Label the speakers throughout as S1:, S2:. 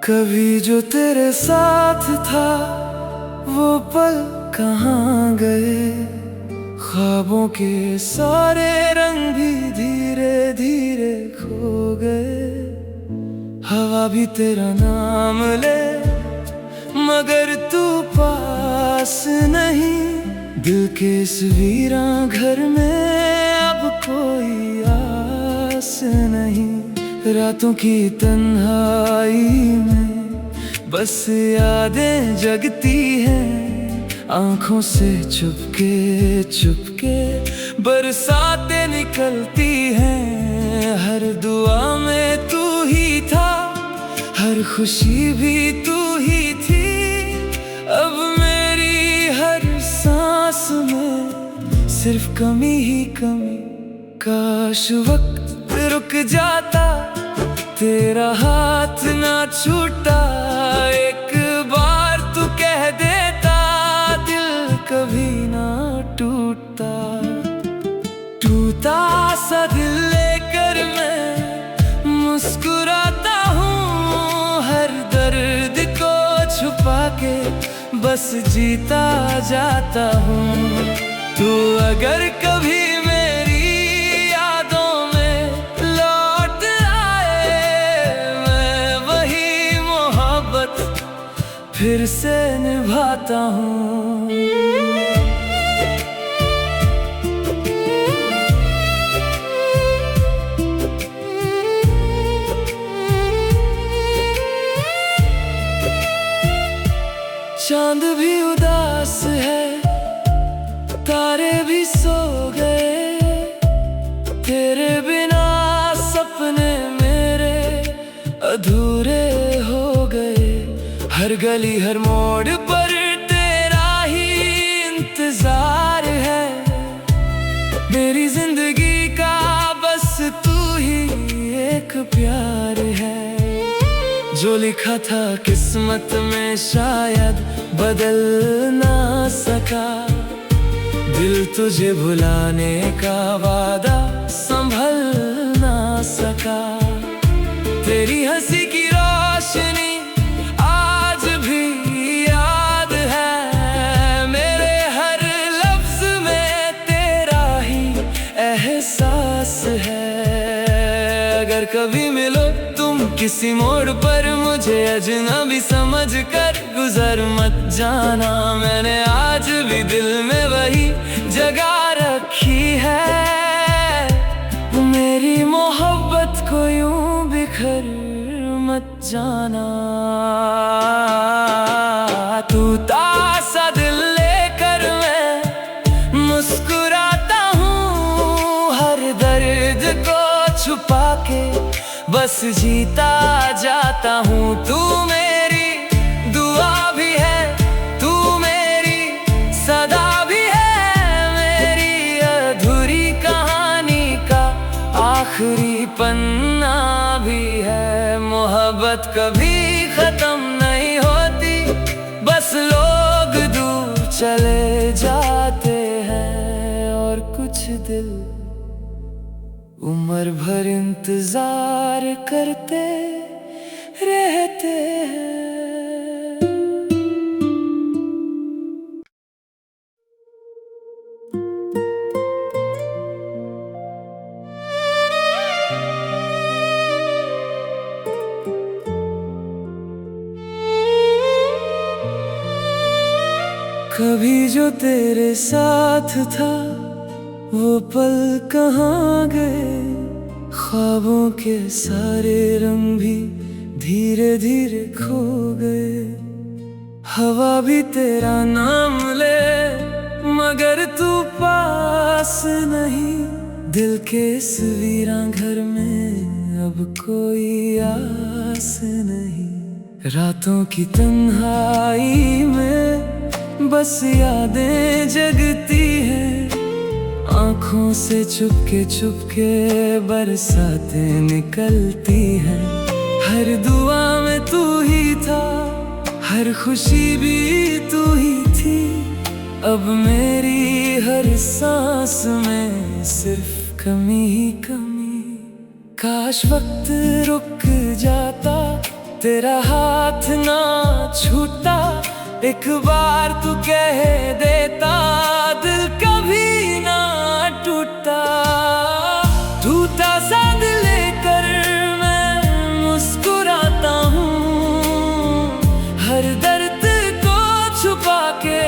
S1: कभी जो तेरे साथ था वो पल कहाँ गए। ख्वाबों के सारे रंग भी धीरे धीरे खो गए। हवा भी तेरा नाम ले मगर तू पास नहीं। दिल के इस वीरा घर में अब कोई आस नहीं। रातों की तन्हाई में बस यादें जगती हैं। आँखों से चुपके चुपके बरसातें निकलती हैं। हर दुआ में तू ही था, हर खुशी भी तू ही थी। अब मेरी हर सांस में सिर्फ कमी ही कमी। काश वक्त रुक जाता, तेरा हाथ ना छूटा। एक बार तू कह देता, दिल कभी ना टूटता। टूटा सा दिल लेकर मैं मुस्कुराता हूँ। हर दर्द को छुपा के बस जीता जाता हूँ। तू अगर कभी मेरी यादों में लौट आए, मैं वही मोहब्बत फिर से निभाता हूँ। चांद भी उदास है, तारे भी सो गए। तेरे बिना सपने मेरे अधूरे हो गए। हर गली हर मोड़ पर तेरा ही इंतजार है। मेरी जिंदगी का बस तू ही एक प्यार है। जो लिखा था किस्मत में शायद बदल ना सका। दिल तुझे भुलाने का वादा संभल ना सका। तेरी हंसी की रोशनी आज भी याद है। मेरे हर लफ्ज में तेरा ही एहसास है। अगर कभी मिलो तुम किसी मोड़ पर, मुझे अजनबी समझ कर गुजर मत जाना। मैंने आज भी दिल में वही जगह रखी है। मेरी मोहब्बत को यूं बिखर मत जाना। तू तासा दिल लेकर मैं मुस्कुराता हूँ। हर दर्द को छुपा के बस जीता जाता हूँ। तू मेरी दुआ भी है, तू मेरी सदा भी है। मेरी अधूरी कहानी का आखिरी पन्ना भी है। मोहब्बत कभी खत्म नहीं होती, बस लोग दूर चले जाते हैं। और कुछ दिल उम्र भर इंतजार करते रहते हैं। कभी जो तेरे साथ था वो पल कहाँ गए। ख्वाबों के सारे रंग भी धीरे धीरे खो गए। हवा भी तेरा नाम ले मगर तू पास नहीं। दिल के इस वीरा घर में अब कोई आस नहीं। रातों की तन्हाई में बस यादें जगती हैं। आँखों से चुपके चुपके बरसातें निकलती हैं। हर दुआ में तू ही था, हर खुशी भी तू ही थी। अब मेरी हर सांस में सिर्फ कमी ही कमी। काश वक्त रुक जाता, तेरा हाथ ना छूटा, एक बार तू कह देता, दिल कभी ना टूटा। टूटा सा दिल लेकर मैं मुस्कुराता हूँ, हर दर्द को छुपा के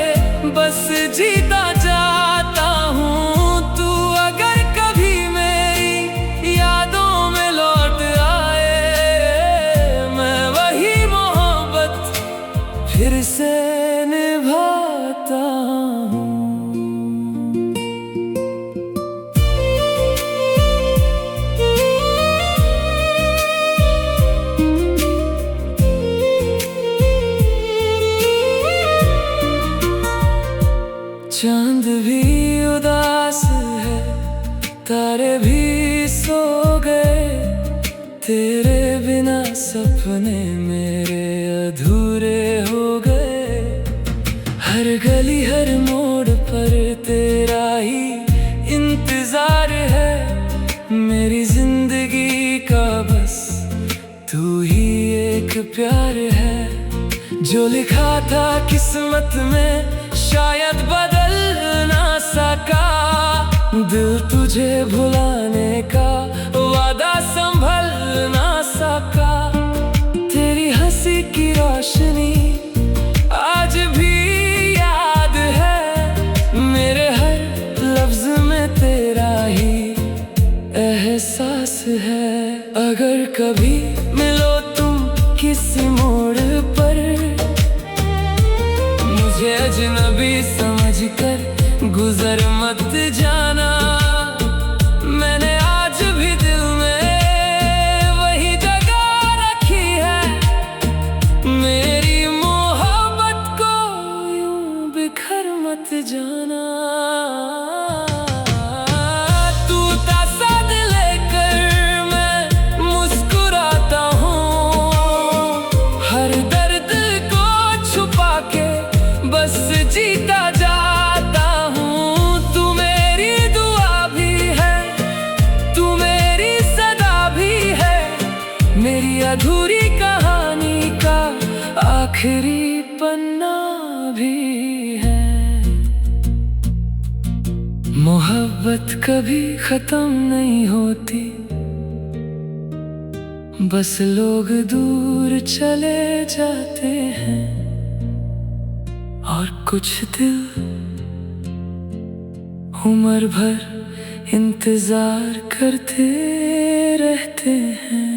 S1: बस जीता जाता हूँ। तू अगर कभी मेरी यादों में लौट आए, मैं वही मोहब्बत फिर से निभाता हूँ। चांद भी उदास है, तारे भी सो गए, तेरे बिना सपने मेरे अधूरे हो गए। हर गली हर मोड़ पर तेरा ही इंतजार है, मेरी जिंदगी का बस तू ही एक प्यार है। जो लिखा था किस्मत में शायद बदल ना सका, दिल तुझे भुलाने का वादा संभल ना सका। तेरी हंसी की रोशनी आज भी याद है, मेरे हर लफ्ज में तेरा ही एहसास है। अगर कभी मिलो तुम किसी मोड़ पर, मुझे अजनबी समझकर गुजर मत जाना। मैंने आज भी दिल में वही जगह रखी है, मेरी मोहब्बत को यूं बिखर मत जाना। टूटा सा दिल लेकर मैं मुस्कुराता हूँ, हर दर्द को छुपा के बस जीता जाता हूँ। तू मेरी दुआ भी है, तू मेरी सदा भी है, मेरी अधूरी कहानी का आखिरी पन्ना भी है। मोहब्बत कभी खत्म नहीं होती, बस लोग दूर चले जाते हैं, और कुछ दिल उम्र भर इंतजार करते रहते हैं।